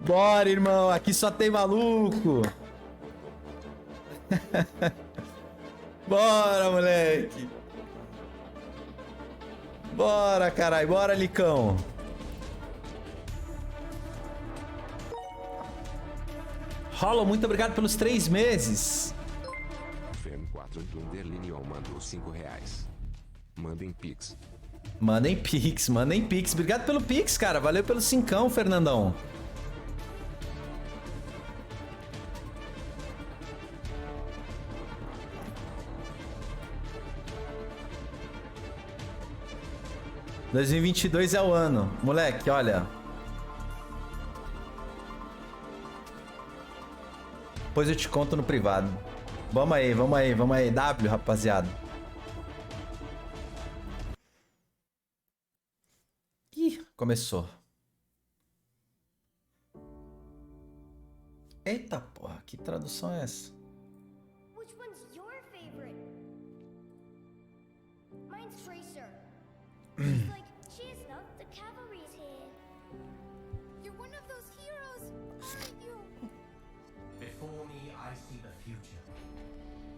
Bora, irmão. Aqui só tem maluco. Bora, moleque. Bora, caralho. Bora, Licão. Hollow, muito obrigado pelos 3 meses. FM4 Underlineo mandou R$5. Mandem Pix. Mandem Pix, mandem Pix. Obrigado pelo Pix, cara. Valeu pelo 5, Fernandão. ...2022 é o ano. Moleque, olha. Depois eu te conto no privado. Vamos aí, vamos aí, vamos aí. W, rapaziada. Ih, começou. Eita porra, que tradução é essa? Which one's your favorite? Mine's Tracer. She's like, cheers, love, the cavalry's here. You're one of those heroes, aren't you? Before me, I see the future.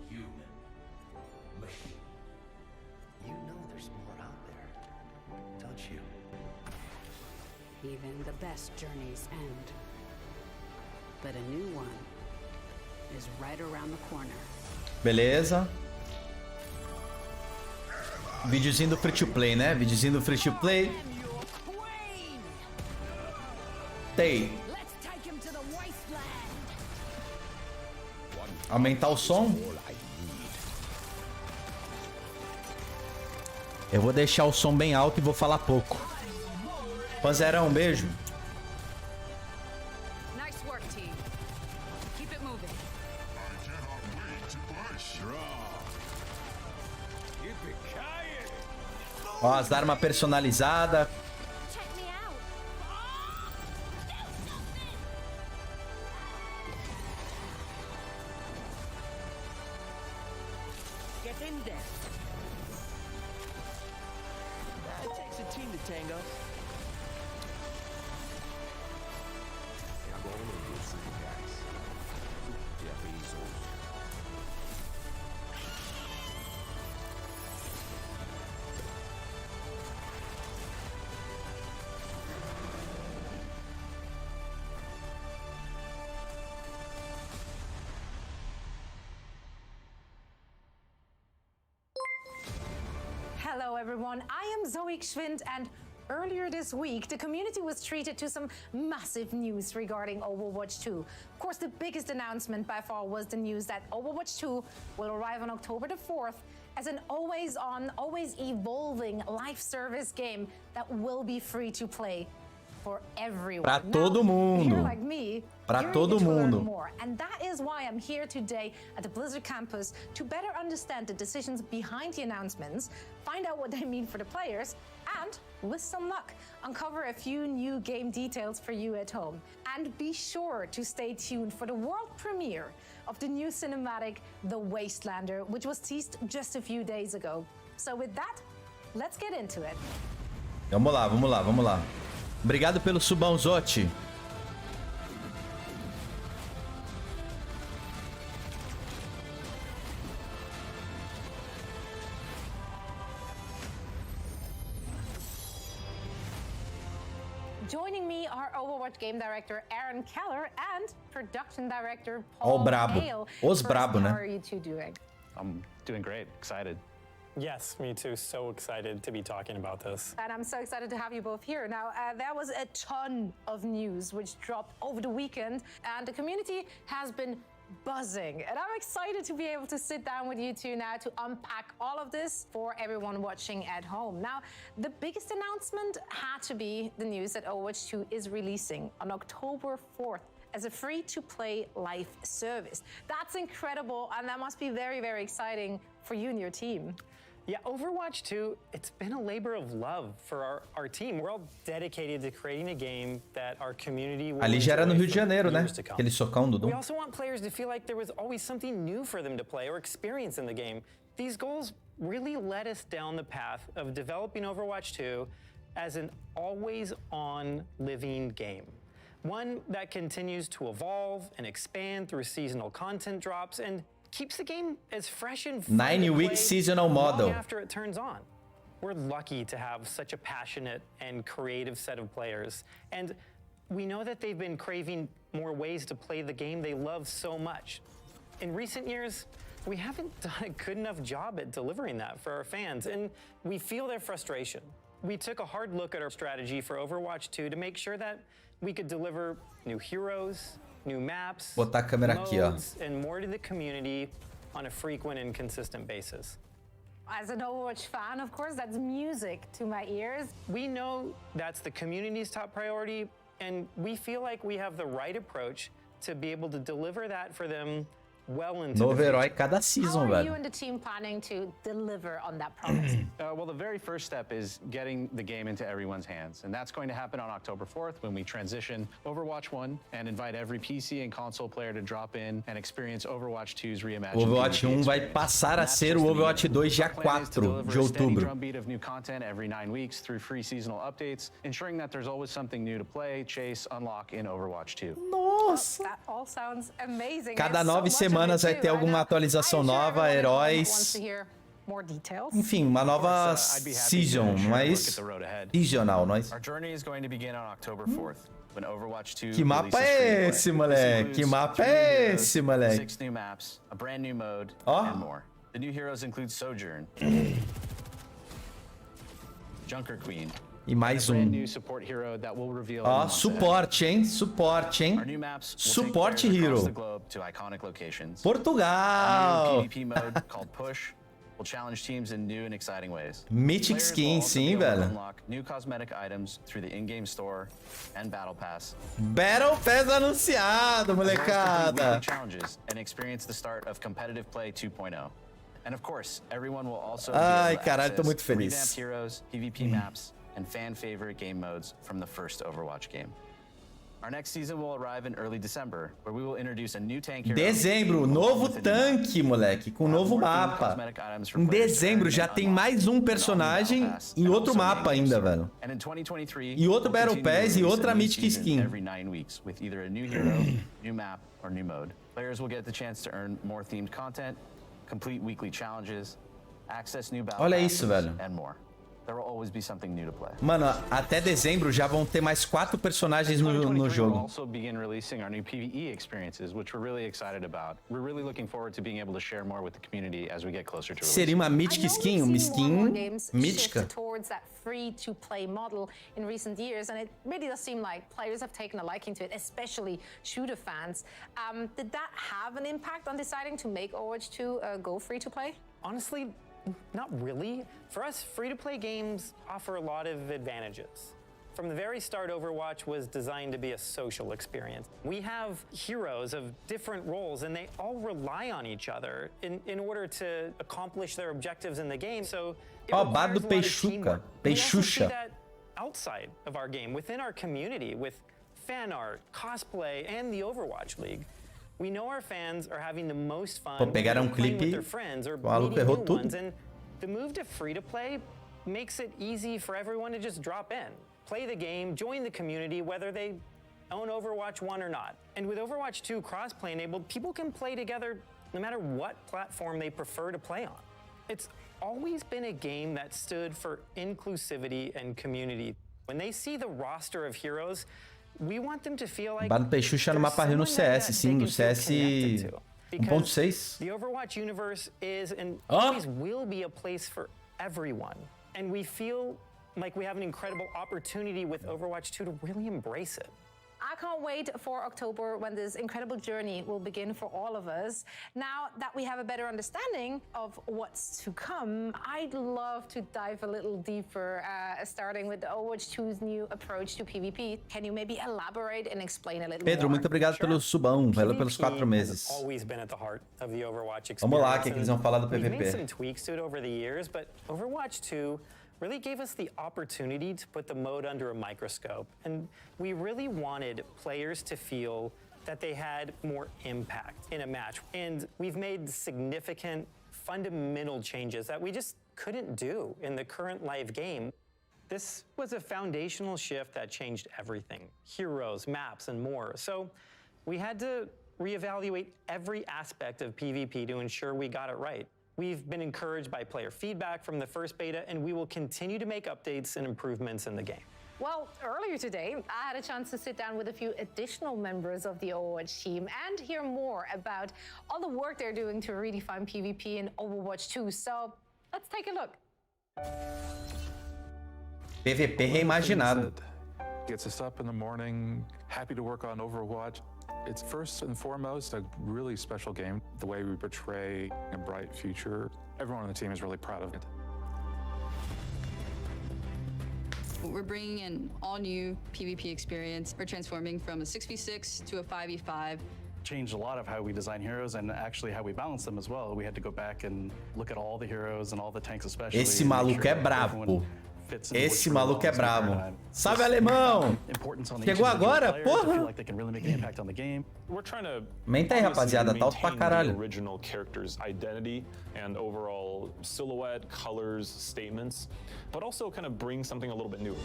Human. Machine. You know there's more out there, don't you? Even the best journeys end. But a new one is right around the corner. Beleza. Videozinho do free to play, né? Videozinho do free to play. Tem. Aumentar o som. Eu vou deixar o som bem alto e vou falar pouco. Panzerão, um beijo. Nice work, team. Keep it moving. Ó, as armas personalizadas. Check me out. Get in there. It takes a team to tango. E agora mandou R$5. E a vez hoje. Hello everyone, I am Zoe Schwind, and earlier this week the community was treated to some massive news regarding Overwatch 2. Of course, the biggest announcement by far was the news that Overwatch 2 will arrive on October the 4th as an always-on, always evolving live service game that will be free to play for everyone. Pra todo mundo. If you're like me, Pra you're todo eager to learn mundo. more. And that is why I'm here today at the Blizzard campus to better understand the decisions behind the announcements, find out what they mean for the players, and with some luck, uncover a few new game details for you at home. And be sure to stay tuned for the world premiere of the new cinematic The Wastelander, which was teased just a few days ago. So with that, let's get into it. Vamos lá, vamos lá, vamos lá. Obrigado pelo subão, Zote. Joining me are Overwatch game director Aaron Keller and production director Ó Paul o brabo. Hale. Os First, brabo, né? How are you two doing? I'm doing great, excited. Yes, me too. So excited to be talking about this. And I'm so excited to have you both here. Now, there was a ton of news which dropped over the weekend, and the community has been buzzing. And I'm excited to be able to sit down with you two now to unpack all of this for everyone watching at home. Now, the biggest announcement had to be the news that Overwatch 2 is releasing on October 4th as a free-to-play live service. That's incredible, and that must be very, very exciting for you and your team. Yeah, Overwatch 2, it's been a labor of love for our team. We're all dedicated to creating a game that our community will Ali já era no enjoy Rio de for Janeiro, né? years to come. Aquele socão, Dudu. We also want players to feel like there was always something new for them to play or experience in the game. These goals really led us down the path of developing Overwatch 2 as an always-on living game. One that continues to evolve and expand through seasonal content drops and keeps the game as fresh and fun 9-week to play seasonal long model. after it turns on. We're lucky to have such a passionate and creative set of players, and we know that they've been craving more ways to play the game they love so much. In recent years, we haven't done a good enough job at delivering that for our fans, and we feel their frustration. We took a hard look at our strategy for Overwatch 2 to make sure that we could deliver new heroes, new maps, Botar a câmera aqui, ó. modes, and more to the community on a frequent and consistent basis. As an Overwatch fan, of course, that's music to my ears. We know that's the community's top priority, and we feel like we have the right approach to be able to deliver that for them well into Novo the future. herói cada How season, are you velho. and the team planning to deliver on that promise? Well, the very first step is getting the game into everyone's hands. And that's going to happen on October 4th when we transition Overwatch 1 and invite every PC and console player to drop in and experience Overwatch 2's reimagined O Overwatch PvP 1 vai experience. passar a And that's ser just o the Overwatch beginning. 2 dia Our plan is to 4 deliver de a steady outubro. drumbeat of new content every 9 weeks through free seasonal updates, ensuring that there's always something new to play, chase, unlock in Overwatch 2. Nossa! That all sounds amazing. Cada There's so 9 much of it semanas vai too. ter I alguma know. atualização I'm sure nova, everyone at home heróis. wants to hear more details. Enfim, uma nova I'd be happy to season, share a mas look at the road ahead. regional, nós. Our journey is going to begin on October 4th, when Overwatch 2 Que mapa releases é free to play. esse, This moleque? includes Que mapa 3 é new heroes, esse, moleque? 6 new maps, a brand new mode, Ó. and more. The new heroes include Sojourn, Junker Queen, E mais brand um. new support hero that will reveal in Ó, months ahead. suporte, hein? Suporte, Our hein? new maps will Support take players across hero. the globe to iconic locations. Portugal! A new PvP mode called Push will challenge teams in new and exciting ways. Mythic Players will skin, also sim, be able to velho. unlock new cosmetic items through the in-game store and Battle Pass. Battle Pass anunciado, As well as complete molecada! weekly challenges and experience the start of competitive play 2.0. And of course, everyone will also be Ai, able to caralho, tô access muito feliz. revamped heroes, PvP maps, and fan favorite game modes from the first Overwatch game. Our next season will arrive in early December, where we will introduce a new tank hero. Dezembro, novo tanque, moleque, com novo mapa. Em dezembro já tem mais um personagem e outro mapa ainda, velho. And in 2023, E outro we'll Battle continue to Pass e release outra a new Mythic season skin. every 9 weeks with either a new hero, new map, or new mode. Players will get the chance to earn more themed content, complete weekly challenges, access new battle Olha passes, isso, velho. and more. There will always be something new to play. Mano, até dezembro já vão ter mais 4 personagens no 2023 will jogo. also begin releasing our new PvE experiences, which we're really excited about. We're really looking forward to being able to share more with the community as we get closer to release. Seria uma I Mythic know skin, we've uma seen more and more skin games mítica. shift towards that free-to-play model in recent years, and it really does seem like players have taken a liking to it, especially shooter fans. Did that have an impact on deciding to make Overwatch 2 go free-to-play? Honestly, not really. For us, free-to-play games offer a lot of advantages. From the very start, Overwatch was designed to be a social experience. We have heroes of different roles, and they all rely on each other in order to accomplish their objectives in the game. So it Ó, requires bar do a lot of Peixuca. teamwork. We also see Peixuxa. that outside of our game, within our community, with fan art, cosplay, and the Overwatch League. We know our fans are having the most fun Pô, pegaram um playing with clipe, their friends or o maluco meeting errou new tudo. ones, and the move to free-to-play makes it easy for everyone to just drop in, play the game, join the community, whether they own Overwatch 1 or not. And with Overwatch 2 crossplay enabled, people can play together no matter what platform they prefer to play on. It's always been a game that stood for inclusivity and community. When they see the roster of heroes, we want them to feel like Bar do Peixuxa no there's mapa no someone there CS, that sim, they no can feel CS connected to. Because 1.6. the Overwatch universe is and Oh. always will be a place for everyone. And we feel like we have an incredible opportunity with Overwatch 2 to really embrace it. I can't wait for October when this incredible journey will begin for all of us. Now that we have a better understanding of what's to come, I'd love to dive a little deeper, starting with Overwatch 2's new approach to PvP. Can you maybe elaborate and explain a little Pedro, more? muito obrigado pelo subão, valeu pelos 4 PvP meses. has always been at the heart of the Overwatch experience. Vamos lá, o que eles vão falar do We've made PVP? some tweaks to it over the years, but Overwatch 2 really gave us the opportunity to put the mode under a microscope. And we really wanted players to feel that they had more impact in a match. And we've made significant fundamental changes that we just couldn't do in the current live game. This was a foundational shift that changed everything: heroes, maps, and more. So we had to reevaluate every aspect of PvP to ensure we got it right. We've been encouraged by player feedback from the first beta, and we will continue to make updates and improvements in the game. Well, earlier today, I had a chance to sit down with a few additional members of the Overwatch team and hear more about all the work they're doing to redefine PvP in Overwatch 2. So let's take a look. PVP reimaginado. Gets us up in the morning, happy to work on Overwatch. It's first and foremost a really special game. The way we portray a bright future, everyone on the team is really proud of it. We're bringing an all-new PvP experience. We're transforming from a 6v6 to a 5v5. Changed a lot of how we design heroes and actually how we balance them as well. We had to go back and look at all the heroes and all the tanks especially. Esse maluco é brabo. Esse maluco é brabo. Salve, alemão! Chegou agora? Porra! Menta aí, rapaziada. Tá alto pra caralho. Original character's identity and overall silhouette, colors, statements, but also kind of bring something a little bit new.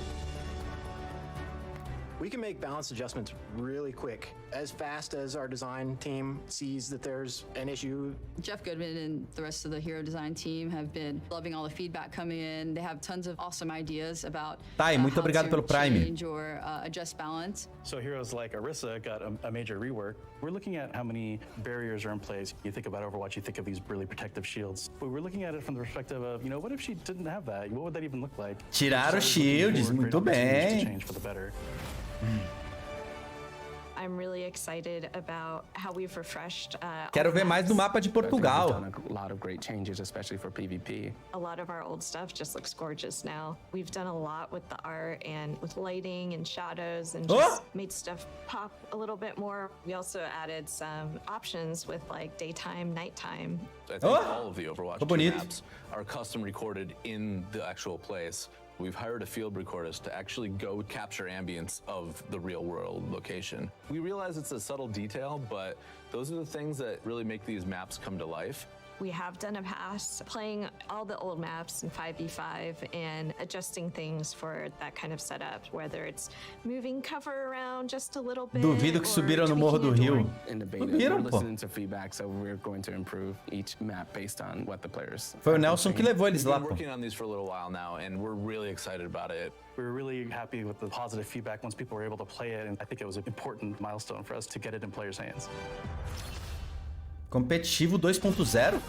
We can make balance adjustments really quick, as fast as our design team sees that there's an issue. Jeff Goodman and the rest of the hero design team have been loving all the feedback coming in. They have tons of awesome ideas about muito obrigado pelo Prime. Change or adjust balance. So heroes like Orisa got a major rework. We're looking at how many barriers are in place. You think about Overwatch, you think of these really protective shields. But we're looking at it from the perspective of, what if she didn't have that? What would that even look like? Tiraram os shields, muito bem. Change for the better. I'm really excited about how we've refreshed. Quero ver mais do mapa de Portugal. We've done a lot of great changes, especially for PvP. A lot of our old stuff just looks gorgeous now. We've done a lot with the art and with lighting and shadows and just made stuff pop a little bit more. We also added some options with like daytime, nighttime. I think all of the Overwatch 2 maps are custom recorded in the actual place. We've hired a field recordist to actually go capture ambience of the real world location. We realize it's a subtle detail, but those are the things that really make these maps come to life. We have done a pass playing all the old maps in 5v5 and adjusting things for that kind of setup, whether it's moving cover around just a little bit. Duvido que subiram no Morro do Rio. In the beta, we're listening to feedback, so we're going to improve each map based on what the players. Foi o Nelson que levou eles lá. We've been working on these for a little while now, and we're really excited about it. We were really happy with the positive feedback once people were able to play it, and I think it was an important milestone for us to get it in players' hands. Competitivo 2.0?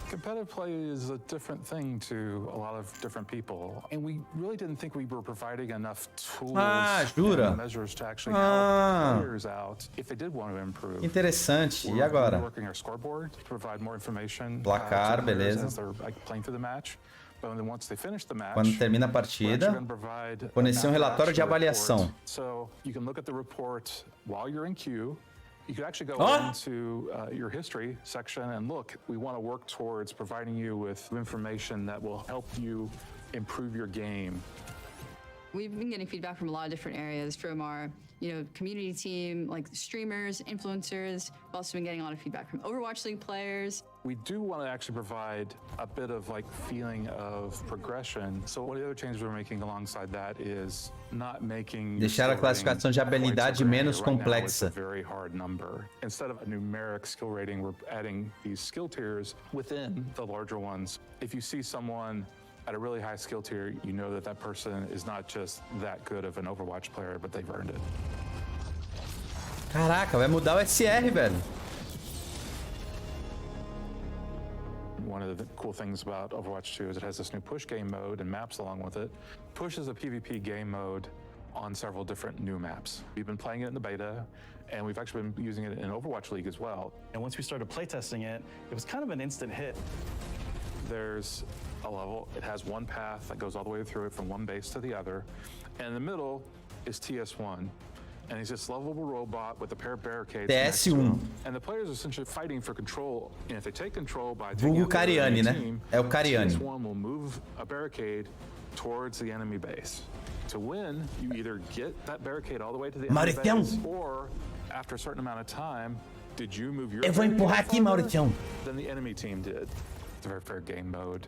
Competitive play is a different thing to a lot of different people, and we really didn't think we were providing enough tools and measures to actually help players out if they did want to improve. Interessante. E agora? We're working our scoreboard to provide more information. Placar, beleza. As they're playing through the match. But then once they finish the match, quando termina a partida, fornecer um relatório de avaliação. So you can look at the report while you're in queue. You could actually go into your history section and look, we want to work towards providing you with information that will help you improve your game. We've been getting feedback from a lot of different areas, from our community team, like streamers, influencers. We've also been getting a lot of feedback from Overwatch League players. We do want to actually provide a bit of feeling of progression. So one of the other changes we're making alongside that is not making deixar a classificação de habilidade menos complexa. Right now, very hard number. Instead of a numeric skill rating, we're adding these skill tiers within the larger ones. If you see someone at a really high skill tier, you know that that person is not just that good of an Overwatch player, but they've earned it. Caraca, vai mudar o SR, velho. One of the cool things about Overwatch 2 is it has this new push game mode and maps along with it. Push is a PvP game mode on several different new maps. We've been playing it in the beta, and we've actually been using it in Overwatch League as well. And once we started playtesting it, it was kind of an instant hit. There's a level, it has one path that goes all the way through it from one base to the other, and in the middle is TS1. And he's this lovable robot with a pair of barricades next to him. And the players are essentially fighting for control. And if they take control by taking out the enemy team, TS1 will move a barricade towards the enemy base. To win, you either get that barricade all the way to the enemy base, or after a certain amount of time, did you move your barricade farther than the enemy team did? It's a very fair game mode.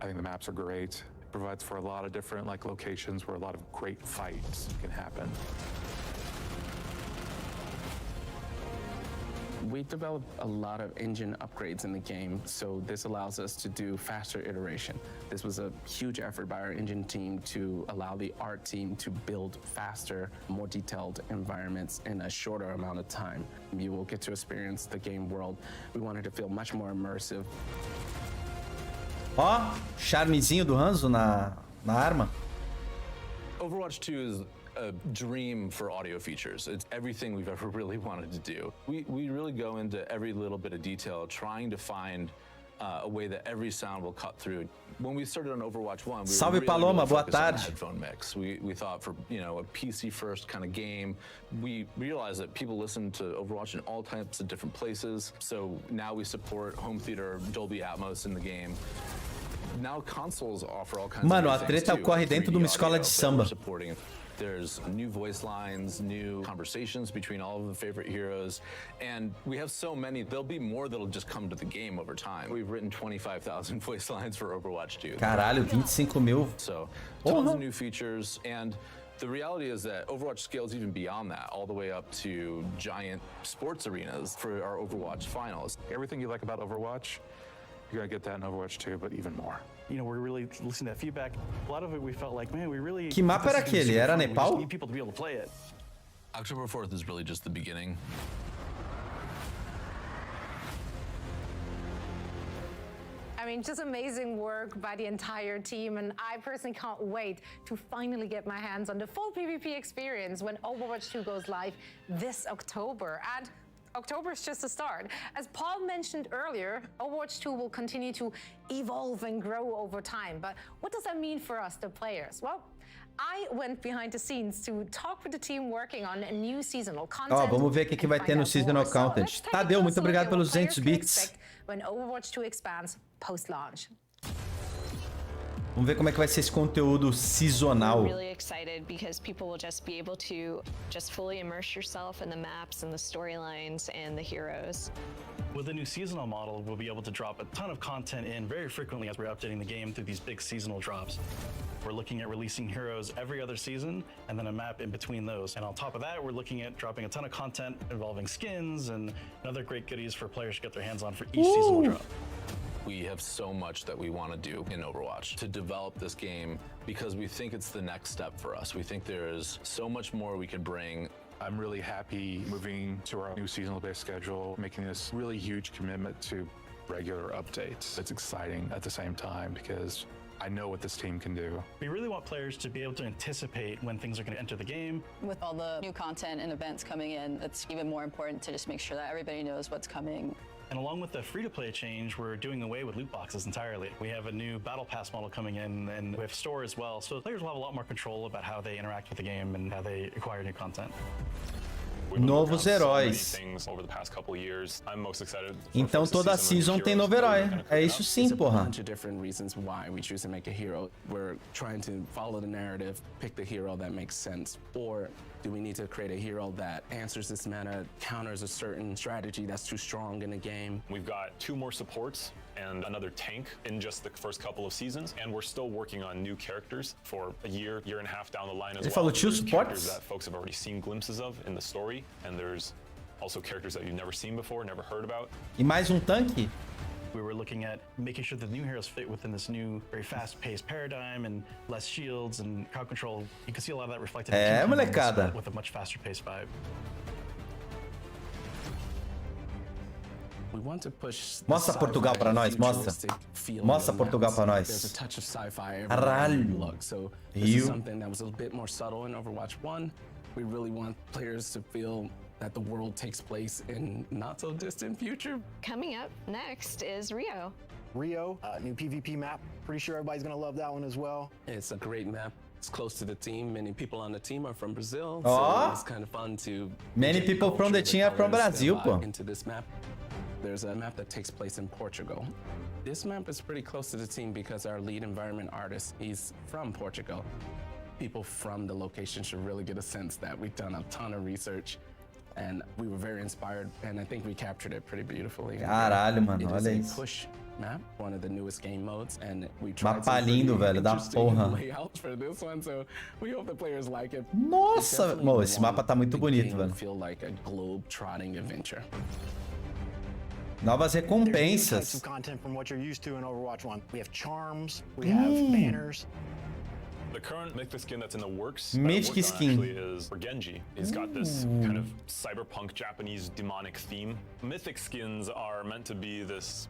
I think the maps are great. Provides for a lot of different locations where a lot of great fights can happen. We developed a lot of engine upgrades in the game, so this allows us to do faster iteration. This was a huge effort by our engine team to allow the art team to build faster, more detailed environments in a shorter amount of time. You will get to experience the game world. We wanted to feel much more immersive. Ó, charmezinho do Hanzo na arma. Overwatch 2 is a dream for audio features. It's everything we've ever really wanted to do. We really go into every little bit of detail, trying to find a way that every sound will cut through. When we started on Overwatch 1, we Salve were really, Paloma, really boa focused on the tarde. headphone mix. We thought for a PC first kind of game. We realized that people listen to Overwatch in all types of different places. So now we support home theater, Dolby Atmos in the game. Now consoles offer all kinds Mano, of a things treta too, ocorre like dentro 3D de uma escola audio de that we're samba. supporting. There's new voice lines, new conversations between all of the favorite heroes, and we have so many. There'll be more that'll just come to the game over time. We've written 25,000 voice lines for Overwatch 2. Caralho, 25.000. So tons of new features, and the reality is that Overwatch scales even beyond that, all the way up to giant sports arenas for our Overwatch finals. Everything you like about Overwatch, you're gonna get that in Overwatch 2, but even more. We're really listening to that feedback. A lot of it we felt like, man, we really... Que mapa era aquele? Era We just Nepal? need people to be able to play it. October 4th is really just the beginning. I mean, just amazing work by the entire team, and I personally can't wait to finally get my hands on the full PvP experience when Overwatch 2 goes live this October. And October is just the start. As Paul mentioned earlier, Overwatch 2 will continue to evolve and grow over time. But what does that mean for us, the players? Well, I went behind the scenes to talk with the team working on a new seasonal content. Ó, vamos ver o que vai ter no seasonal content. Tadeu, muito obrigado pelos 200 bits. When Overwatch 2 expands post-launch. Vamos ver como é que vai ser esse conteúdo sazonal. I'm really excited because people will just be able to just fully immerse yourself in the maps and the storylines and the heroes. With the new seasonal model, we'll be able to drop a ton of content in very frequently as we're updating the game through these big seasonal drops. We're looking at releasing heroes every other season and then a map in between those. And on top of that, we're looking at dropping a ton of content involving skins and other great goodies for players to get their hands on for each seasonal drop. We have so much that we want to do in Overwatch to develop this game because we think it's the next step for us. We think there is so much more we could bring. I'm really happy moving to our new seasonal-based schedule, making this really huge commitment to regular updates. It's exciting at the same time because I know what this team can do. We really want players to be able to anticipate when things are going to enter the game. With all the new content and events coming in, it's even more important to just make sure that everybody knows what's coming. And along with the free-to-play change, we're doing away with loot boxes entirely. We have a new Battle Pass model coming in, and we have store as well, so players will have a lot more control about how they interact with the game and how they acquire new content. Novos heróis. Então toda season tem novo herói. É isso sim, porra. A bunch of different reasons why we choose to make a hero. We're trying to follow the narrative, pick the hero that makes sense, or do we need to create a hero that answers this meta, counters a certain strategy that's too strong in the game? We've got 2 more supports and another tank in just the first couple of seasons, and we're still working on new characters for a year and a half down the line as Ele well. falou 2 There's suportes? characters that folks have already seen glimpses of in the story, and there's also characters that you've never seen before, never heard about. E mais tanque? We were looking at making sure the new heroes fit within this new, very fast-paced paradigm and less shields and crowd control. You can see a lot of that reflected in molecada. with a much faster-paced vibe. We want to push Mostra Portugal pra nós, mostra. Mostra Portugal pra There's a nós. touch of sci-fi Caralho. look. So this is something that was a bit more subtle in Overwatch 1. We really want players to feel that the world takes place in not so distant future. Coming up next is Rio. Rio, new PvP map. Pretty sure everybody's gonna love that one as well. It's a great map. It's close to the team. Many people on the team are from Brazil, Ó. so it's kind of fun to Many people from the team are from Brazil, pô. into this map. There's a map that takes place in Portugal. This map is pretty close to the team because our lead environment artist, he's from Portugal. People from the location should really get a sense that we've done a ton of research And we were very inspired, and I think we captured it pretty beautifully. Caralho, mano, It is olha a isso. push map, one of the newest game modes, and we tried Mapa some lindo, pretty velho, da interesting porra. layouts for this one, so we hope the players like it. Nossa, Definitely bom, esse mapa tá muito the bonito, game velho. Feel like a globe-trotting adventure. Novas There's new types recompensas. of content from what you're used to in Overwatch 1. We have charms, we have banners. The current mythic skin that's in the works Mythic skin. actually is Reagindo. He's got this kind of cyberpunk Japanese demonic theme. Mythic skins are meant to be this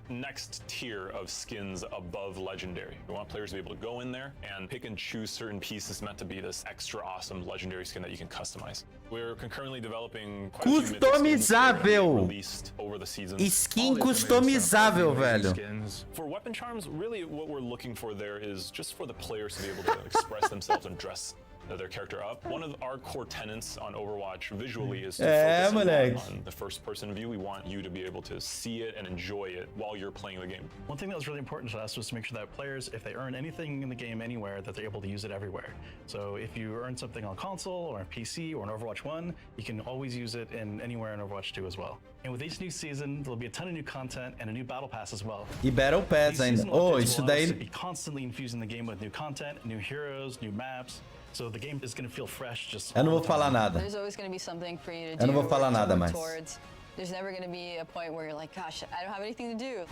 next tier of skins above legendary. We want players to be able to go in there and pick and choose certain pieces meant to be this extra awesome legendary skin that you can customize. We're concurrently developing quite a few mythic skins that are Customizável. released over the seasons. Skin customizável, velho. For weapon charms, really what we're looking for there is just for the players to be able to express themselves and dress their character up. One of our core tenets on Overwatch visually is to focus a lot on the first person view. We want you to be able to see it and enjoy it while you're playing the game. One thing that was really important to us was to make sure that players, if they earn anything in the game anywhere, that they're able to use it everywhere. So if you earn something on console or on PC or on Overwatch 1, you can always use it in anywhere in Overwatch 2 as well. And with each new season, there'll be a ton of new content and a new battle pass as well. E Battle Pass ainda. Oh, isso daí. Be constantly infusing the game with new content, new heroes, new maps. So the game is going to feel fresh just Eu não vou falar nada. There's always going to be something for you to do. Eu não vou falar or to nada work mais. towards. There's never going to be a point where you're like, gosh, I don't have anything to do.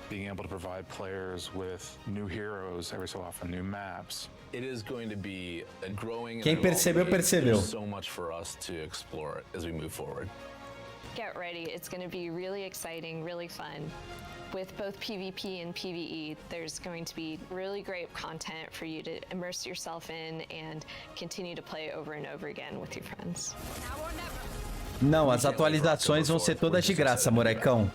Being able to provide players with new heroes every so often, new maps. It is going to be a growing. Quem percebeu, percebeu. There's so much for us to explore as we move forward. Get ready. It's going to be really exciting, really fun. With both PvP and PvE, there's going to be really great content for you to immerse yourself in and continue to play over and over again with your friends. Não, as atualizações vão ser todas de graça, molecão.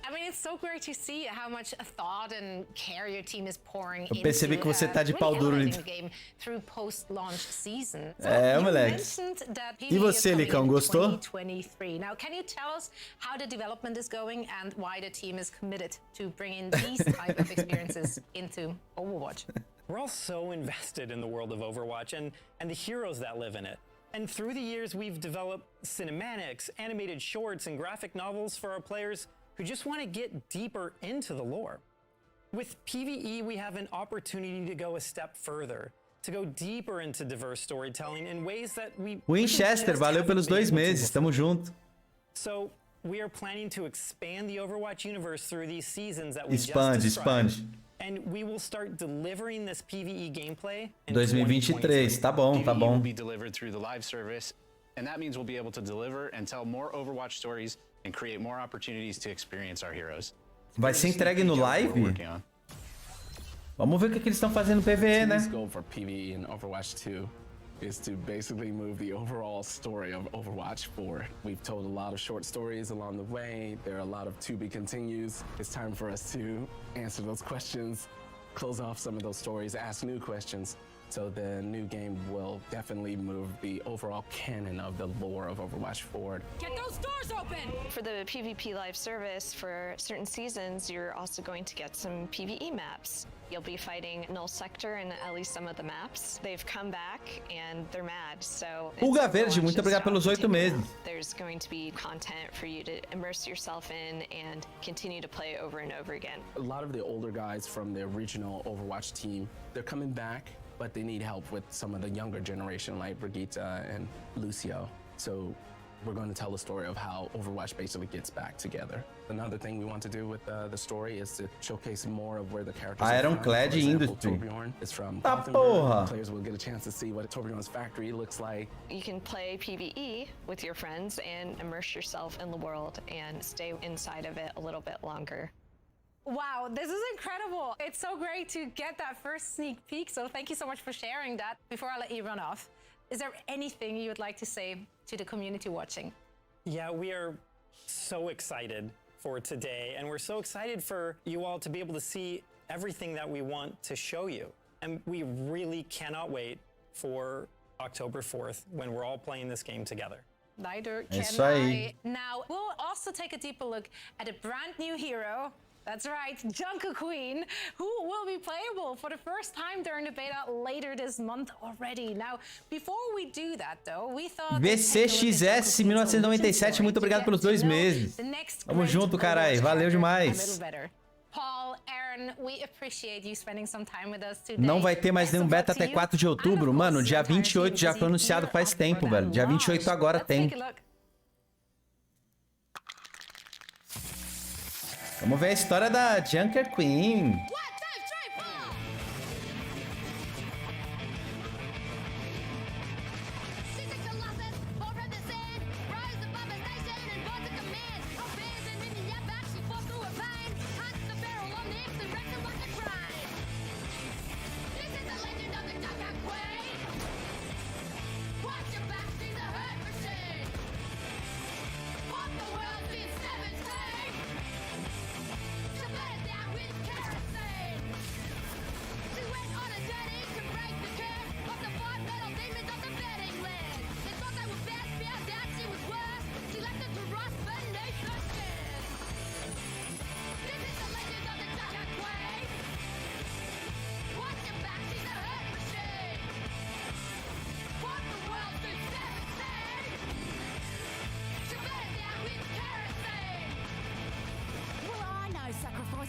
I mean, it's so great to see how much thought and care your team is pouring Eu percebi que você tá de pau duro really nisso. elevating the game through post-launch season. É, You moleque. mentioned that E PvE is você, coming Licão, in gostou? 2023. Now, can you tell us how the development is going and why the team is committed to bringing these type of experiences into Overwatch? We're all so invested in the world of Overwatch and the heroes that live in it. And through the years, we've developed cinematics, animated shorts, and graphic novels for our players who just want to get deeper into the lore. With PvE, we have an opportunity to go a step further, to go deeper into diverse storytelling in ways that we Winchester, valeu pelos 2 meses, tamo junto. So we are planning to expand the Overwatch universe through these seasons that we Expande, just described. expande. And we will start delivering this PvE gameplay in 2023, tá bom, tá PvE will bom. be delivered through the live service, and that means we'll be able to deliver and tell more Overwatch stories and create more opportunities to experience our heroes. Vai ser entregue no live? Vamos ver o que eles estão fazendo no PvE, né? Team's goal for PvE in Overwatch 2 is to basically move the overall story of Overwatch forward. We've told a lot of short stories along the way. There are a lot of to be continues. It's time for us to answer those questions, close off some of those stories, ask new questions. So the new game will definitely move the overall canon of the lore of Overwatch forward. Get those doors open! For the PvP live service, for certain seasons, you're also going to get some PvE maps. You'll be fighting Null Sector in at least some of the maps. They've come back and they're mad, so... Pulga Verde, muito obrigado pelos 8 meses. There's going to be content for you to immerse yourself in and continue to play over and over again. A lot of the older guys from the original Overwatch team, they're coming back, but they need help with some of the younger generation like Brigitte and Lucio. So we're going to tell the story of how Overwatch basically gets back together. Another thing we want to do with the story is to showcase more of where the characters are from. Ironclad For example, Industry. Torbjorn is from Tá Gothenburg. porra. Players will get a chance to see what Torbjorn's factory looks like. You can play PvE with your friends and immerse yourself in the world and stay inside of it a little bit longer. Wow, this is incredible. It's so great to get that first sneak peek. So thank you so much for sharing that. Before I let you run off, is there anything you would like to say to the community watching? Yeah, we are so excited for today, and we're so excited for you all to be able to see everything that we want to show you. And we really cannot wait for October 4th when we're all playing this game together. Neither É can isso aí. I. Now, we'll also take a deeper look at a brand new hero. That's right, Junker Queen, who will be playable for the first time during the beta later this month already. Now, before we do that though, we thought VCXS 1997, muito obrigado pelos 2 meses. Tamo junto, carai. Valeu demais. Paul, Aaron, we appreciate you spending some time with us today. Não vai ter mais nenhum beta até 4 de outubro. Mano, dia 28 já foi anunciado faz tempo, velho. Dia 28 agora tem. Vamos ver a história da Junker Queen.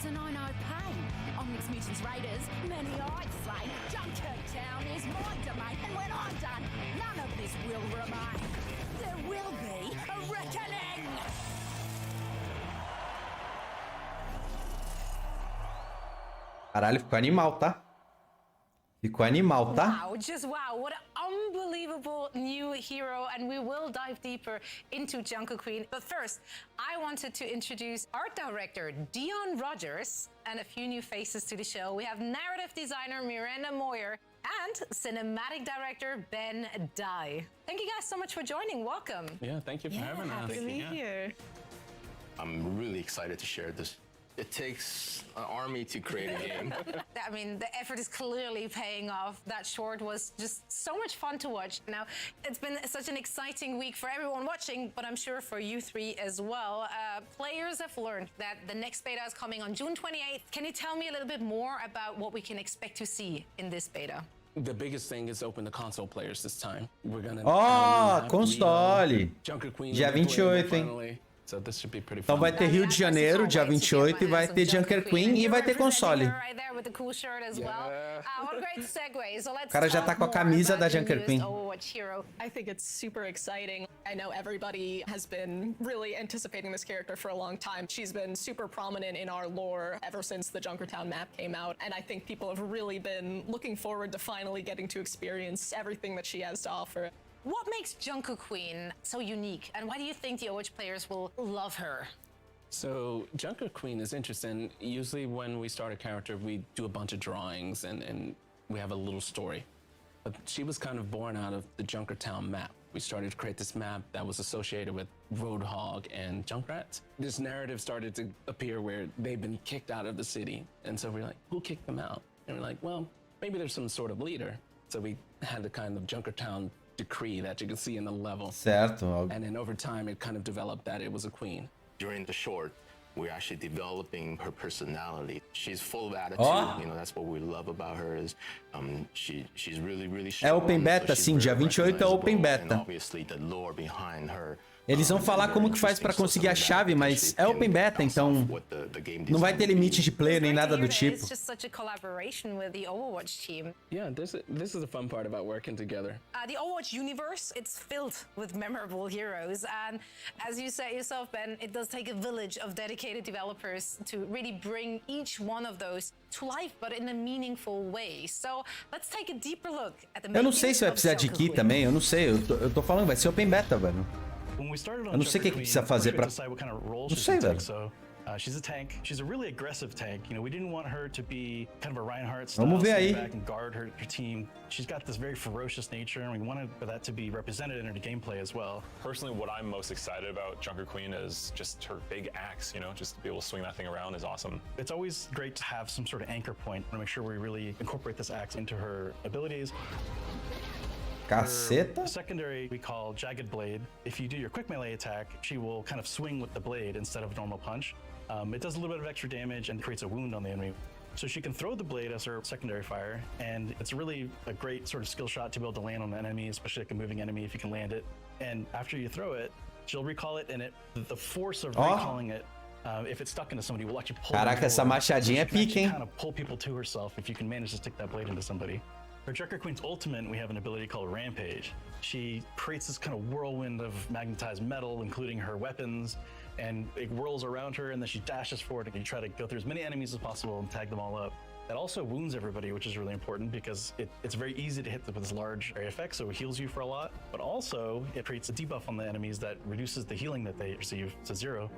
And I know pain. On Mixed Mutants Raiders, many I'd say Junkertown is my domain, and when I'm done, none of this will remain. There will be a reckoning. Caralho, ficou animal, tá? Ficou animal, tá? Wow, just wow. What an unbelievable new hero. And we will dive deeper into Junker Queen. But first, I wanted to introduce art director Dion Rogers and a few new faces to the show. We have narrative designer Miranda Moyer and cinematic director Ben Dye. Thank you guys so much for joining. Welcome. Yeah, thank you for having us. Happy to be here. I'm really excited to share this. It takes an army to create a game. I mean, the effort is clearly paying off. That short was just so much fun to watch. Now, it's been such an exciting week for everyone watching, but I'm sure for you three as well. Players have learned that the next beta is coming on June 28th. Can you tell me a little bit more about what we can expect to see in this beta? The biggest thing is open to console players this time. We're gonna console. Junker Queen Dia 28, hein? So this should be pretty Então fun. vai ter Rio de Janeiro, dia 28, e vai ter Junker Queen e vai ter console. O cara já tá com a camisa da Junker Queen. I think it's super exciting. I know everybody has been really anticipating this character for a long time. She's been super prominent in our lore ever since the Junkertown map came out, and I think people have really been looking forward to finally getting to experience everything that she has to offer. What makes Junker Queen so unique, and why do you think the OH players will love her? So Junker Queen is interesting. Usually when we start a character, we do a bunch of drawings and we have a little story. But she was kind of born out of the Junkertown map. We started to create this map that was associated with Roadhog and Junkrats. This narrative started to appear where they've been kicked out of the city. And so we're like, who kicked them out? And we're like, well, maybe there's some sort of leader. So we had the kind of Junkertown decree that you can see in the level. Certo. And then over time, it kind of developed that it was a queen. During the short, we're actually developing her personality. She's full of attitude. You know, that's what we love about her is she's really strong. É open beta, sim, dia 28 é open beta. Obviously the lore behind her. Eles vão falar como que faz pra conseguir a chave, mas é open beta, então não vai ter limite de player nem nada do tipo. It's just such a collaboration with the Overwatch team. Yeah, this is the fun part about working together. The Overwatch universe, it's filled with memorable heroes, and as you said yourself, Ben, it does take a village of dedicated developers to really bring each one of those to life, but in a meaningful way. So let's take a deeper look at the. Eu não sei se vai precisar de key também, eu não sei, eu tô falando que vai ser open beta, velho. Eu não sei o que precisa fazer pra... Não sei, velho. She's a tank. She's a really aggressive tank. You know, we didn't want her to be kind of a Reinhardt style, Vamos ver aí. back and guard her team. She's got this very ferocious nature, and we wanted for that to be represented in her gameplay as well. Personally, what I'm most excited about Junker Queen is just her big axe, you know, just to be able to swing that thing around is awesome. It's always great to have some sort of anchor point to make sure we really incorporate this axe into her abilities. Caceta. Secondary we call Jagged Blade. If you do your quick melee attack, she will kind of swing with the blade instead of a normal punch. It does a little bit of extra damage and creates a wound on the enemy. So she can throw the blade as her secondary fire, and it's really a great sort of skill shot to be able to land on an enemy, especially like a moving enemy if you can land it. And after you throw it, she'll recall it, and the force of recalling it, if it's stuck into somebody, will actually pull them Caraca, essa forward. machadinha é So she can pica, hein? kind of pull people to herself if you can manage to stick that blade into somebody. For Junker Queen's ultimate, we have an ability called Rampage. She creates this kind of whirlwind of magnetized metal, including her weapons, and it whirls around her, and then she dashes forward, and you try to go through as many enemies as possible and tag them all up. That also wounds everybody, which is really important because it's very easy to hit with this large area effect, so it heals you for a lot, but also it creates a debuff on the enemies that reduces the healing that they receive to 0.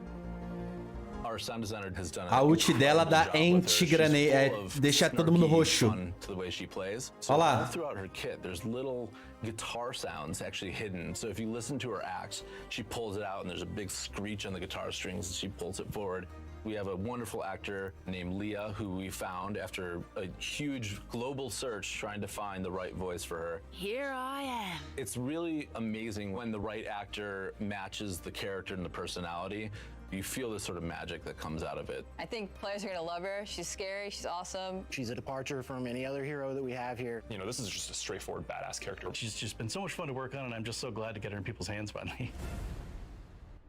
Our sound designer has done A ult dela dá anti-granate, deixa todo mundo roxo. The way she plays. Olha So lá. all throughout her kit, there's little guitar sounds actually hidden. So if you listen to her axe, she pulls it out and there's a big screech on the guitar strings as she pulls it forward. We have a wonderful actor named Leah who we found after a huge global search trying to find the right voice for her. Here I am. It's really amazing when the right actor matches the character and the personality. You feel this sort of magic that comes out of it. I think players are gonna love her. She's scary, she's awesome. She's a departure from any other hero that we have here. You know, this is just a straightforward badass character. She's just been so much fun to work on, and I'm just so glad to get her in people's hands finally.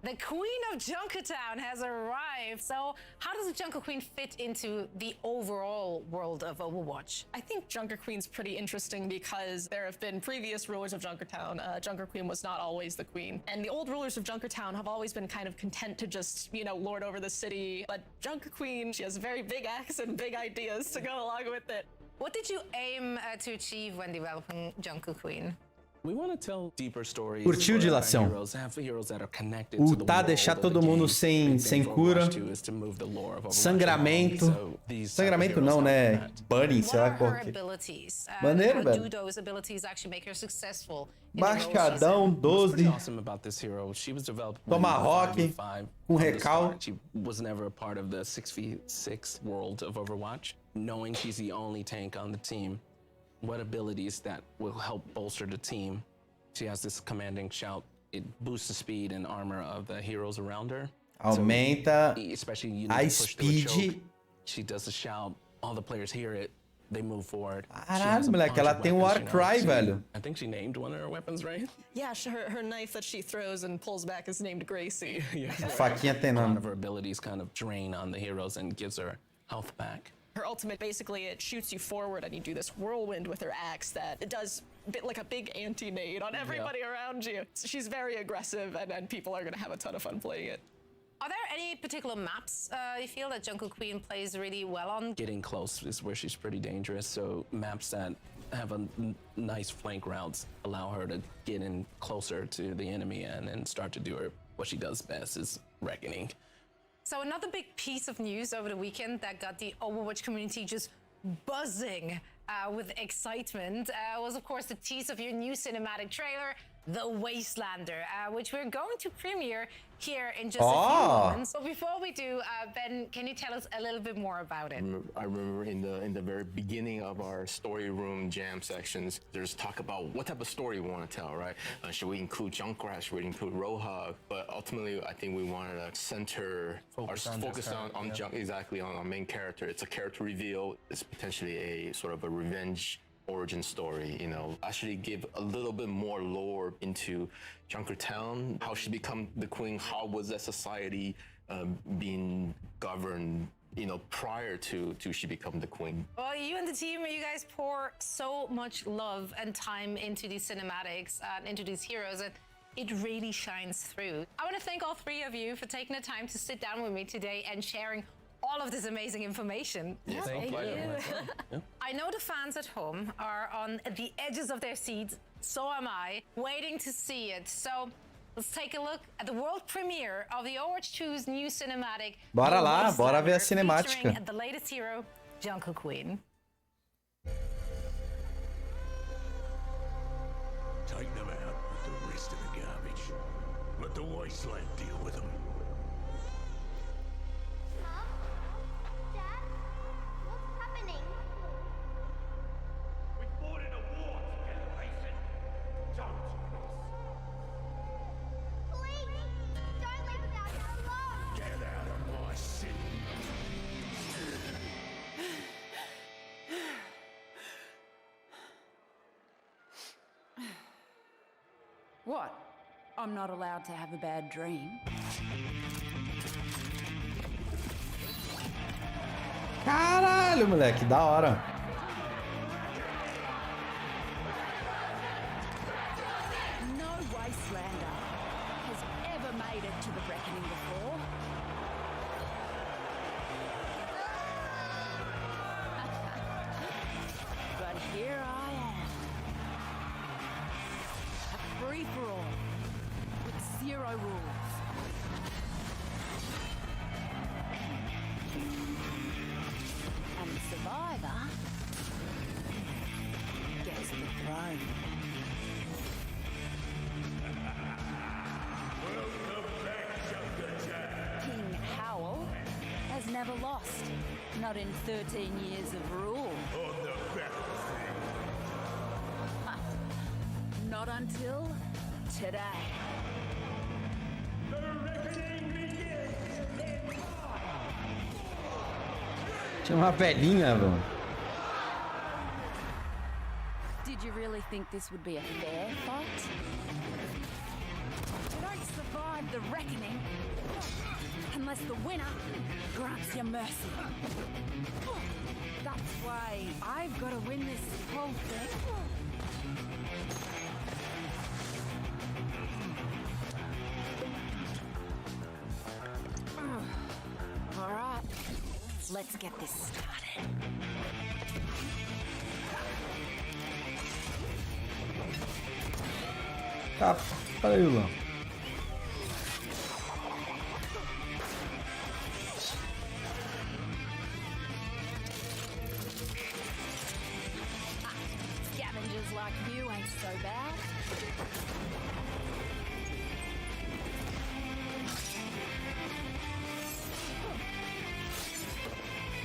The Queen of Junkertown has arrived. So how does the Junker Queen fit into the overall world of Overwatch? I think Junker Queen's pretty interesting because there have been previous rulers of Junkertown. Junker Queen was not always the queen. And the old rulers of Junkertown have always been kind of content to just, lord over the city. But Junker Queen, she has a very big axe and big ideas to go along with it. What did you aim to achieve when developing Junker Queen? We want to tell deeper stories. Curtiu, Dilação? Ultar, deixar todo mundo sem cura. Sangramento. Sangramento não, né? Burning, sei lá qual que. Maneiro, How do velho. those abilities actually make her successful? Mascadão, 12. Tomahawk, com recal. She was never a part of the 6v6 world of Overwatch. Knowing she's the only tank on the team, what abilities that will help bolster the team. She has this commanding shout. It boosts the speed and armor of the heroes around her. Aumenta Especially a speed. She does the shout. All the players hear it. They move forward. Caralho, moleque, ela tem um Warcry, velho. I think she named one of her weapons, right? Yeah, her knife that she throws and pulls back is named Gracie. Faquinha tem A lot nome. of her abilities kind of drain on the heroes and gives her health back. Her ultimate, basically, it shoots you forward and you do this whirlwind with her axe that it does like a big anti-nade on everybody around you. So she's very aggressive and people are gonna have a ton of fun playing it. Are there any particular maps you feel that Junker Queen plays really well on? Getting close is where she's pretty dangerous, so maps that have a nice flank routes allow her to get in closer to the enemy and start to do what she does best is reckoning. So another big piece of news over the weekend that got the Overwatch community just buzzing with excitement was, of course, the tease of your new cinematic trailer, The Wastelander, which we're going to premiere here in just a few moments. So before we do, Ben, can you tell us a little bit more about it? I remember in the very beginning of our story room jam sections, there's talk about what type of story we want to tell, right? Should we include Junkrat? Should we include Roadhog? But ultimately, I think we wanted to center focus on exactly on our main character. It's a character reveal. It's potentially a sort of a revenge origin story, actually give a little bit more lore into Junkertown, how she become the queen, how was that society being governed, prior to she become the queen. Well, you and the team, you guys pour so much love and time into these cinematics and into these heroes, and it really shines through. I want to thank all three of you for taking the time to sit down with me today and sharing all of this amazing information. Yeah, thank you. I know the fans at home are on the edges of their seats, so am I, waiting to see it. So let's take a look at the world premiere of the Overwatch 2's new cinematic. Bora lá, bora ver a cinemática. Featuring the latest hero, Junker Queen. Take them out with the rest of the garbage. Let the wasteland deal with them. What? I'm not allowed to have a bad dream? Caralho, moleque, da hora. No Wastelander has ever made it to the reckoning before. But here I am. A free-for-all with 0 rules. And the survivor gets the throne. King Howell has never lost, not in 13 years of rule. Not until today. Tinha uma velhinha, velho. Did you really think this would be a fair fight? You don't survive the reckoning unless the winner grants you mercy. That's why I've got to win this whole thing. All right, let's get this started. Tá, peraí, Luan. Scavengers like you ain't so bad.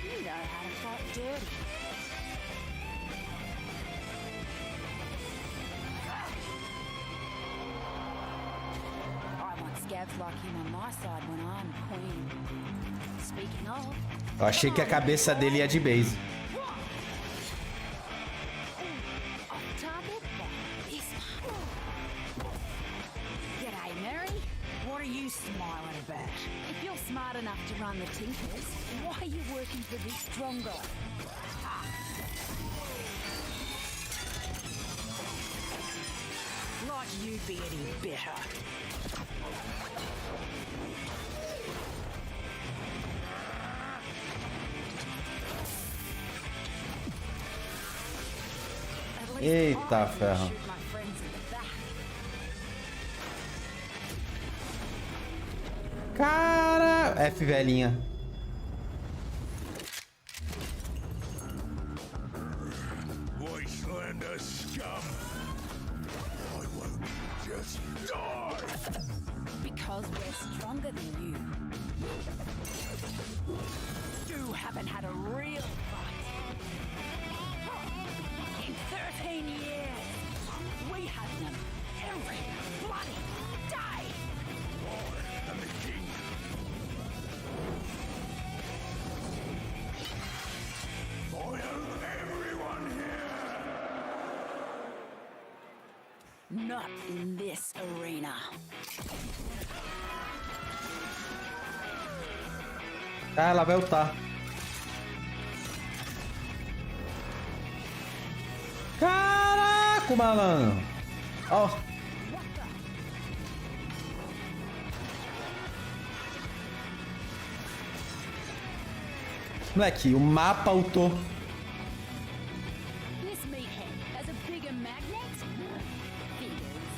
You know how to fight dirty. I want scavs like him on my side when I'm queen. Speaking of, Eu achei que a cabeça dele ia de base. off target, this one. G'day, Mary. What are you smiling about? If you're smart enough to run the Tinkers, why are you working for this strong guy? Like you'd be any better. Eita ferro. Cara, F velhinha. Wastelander scum. I won't just die. Because we're stronger than you. You haven't had a real fight. In 13 years, we had them every bloody day. I am the king. I own everyone here. Not in this arena. Ah, ela vai ultar. Caraca, malandro. Ó. Moleque, o mapa ultou. This meathead has a bigger magnet? Figures.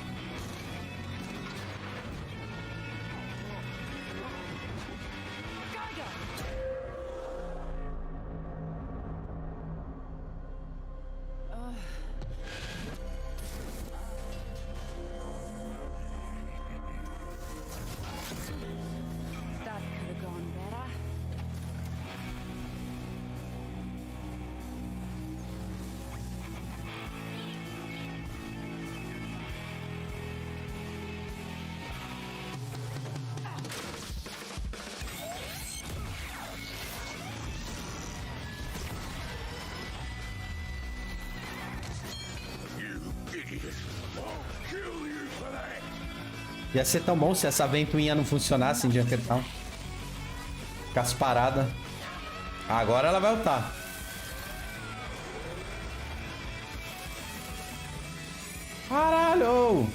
Go, go. That could have gone better. Ia ser tão bom se essa ventoinha não funcionasse em Junkertown. Ficasse parada. Agora ela vai ultar. Caralho!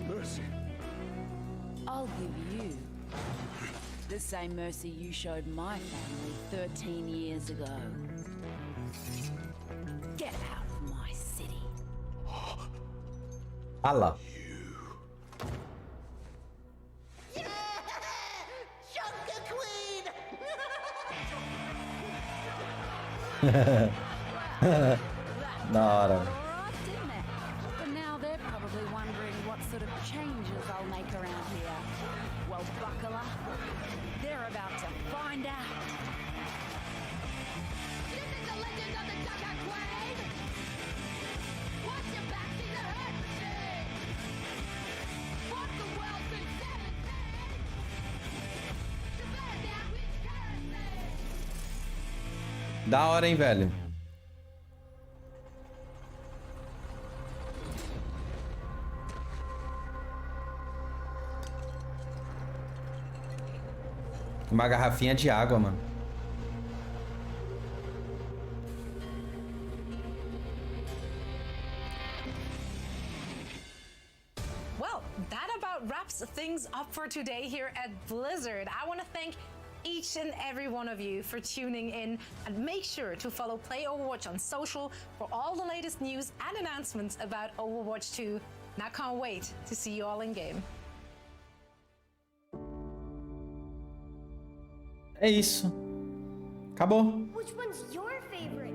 Mercy. I'll give you the same mercy you showed my family 13 years ago. Get out of my city. Allah. Da hora. But now they're probably wondering what sort of changes I'll make around here. Well, buckle up. They're about to find out. This is the legend of the Ducker Queen. Watch your back, she's a hurt machine. What the world's been said and said. To bear down with currency. Da hora, hein, velho? Uma garrafinha de água, mano. Well, that about wraps things up for today here at Blizzard. I want to thank each and every one of you for tuning in, and make sure to follow Play Overwatch on social for all the latest news and announcements about Overwatch 2. And I can't wait to see you all in game. É isso. Acabou. Which one's your favorite?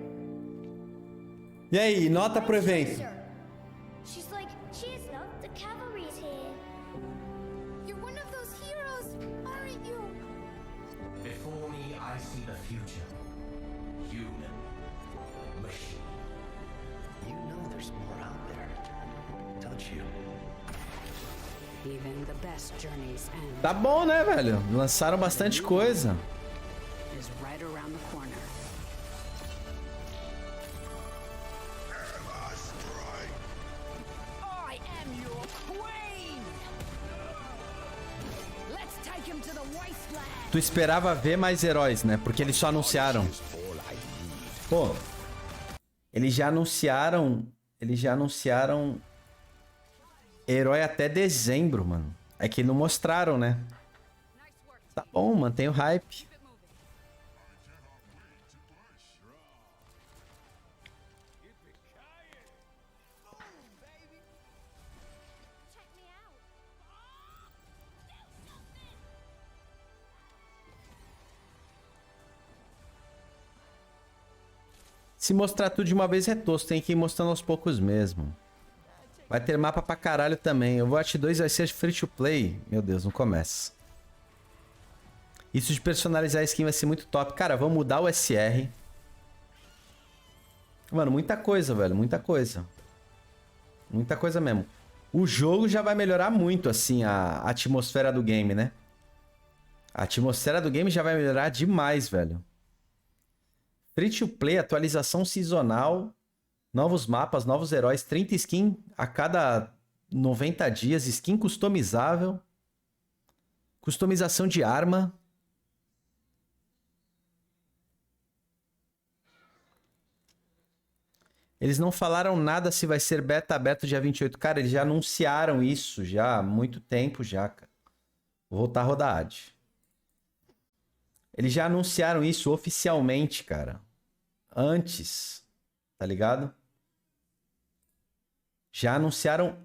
E aí, nota pro evento? She's like, cheers, no, the cavalry's here. You're one of those heroes, aren't you? Before me, I see the future. Human. Machine. You know there's more out there, don't you? Even the best journeys end. Tá bom, né, velho? Lançaram bastante coisa. Is right around the corner. I am your queen. Let's take him to the wasteland. Tu esperava ver mais heróis, né? Porque eles só anunciaram. Pô, eles já anunciaram herói até dezembro, mano. É que não mostraram, né? Tá bom, mantém o hype. Se mostrar tudo de uma vez é tosco, tem que ir mostrando aos poucos mesmo. Vai ter mapa pra caralho também. Overwatch 2 vai ser free to play. Meu Deus, não começa. Isso de personalizar a skin vai ser muito top. Cara, vamos mudar o SR. Mano, muita coisa, velho. Muita coisa. Muita coisa mesmo. O jogo já vai melhorar muito, assim, a atmosfera do game, né? A atmosfera do game já vai melhorar demais, velho. Free to play, atualização sazonal, novos mapas, novos heróis, 30 skins a cada 90 dias, skin customizável, customização de arma. Eles não falaram nada se vai ser beta aberto dia 28. Cara, eles já anunciaram isso já há muito tempo já, cara. Vou voltar a rodar ad. Eles já anunciaram isso oficialmente, cara. Antes, tá ligado? Já anunciaram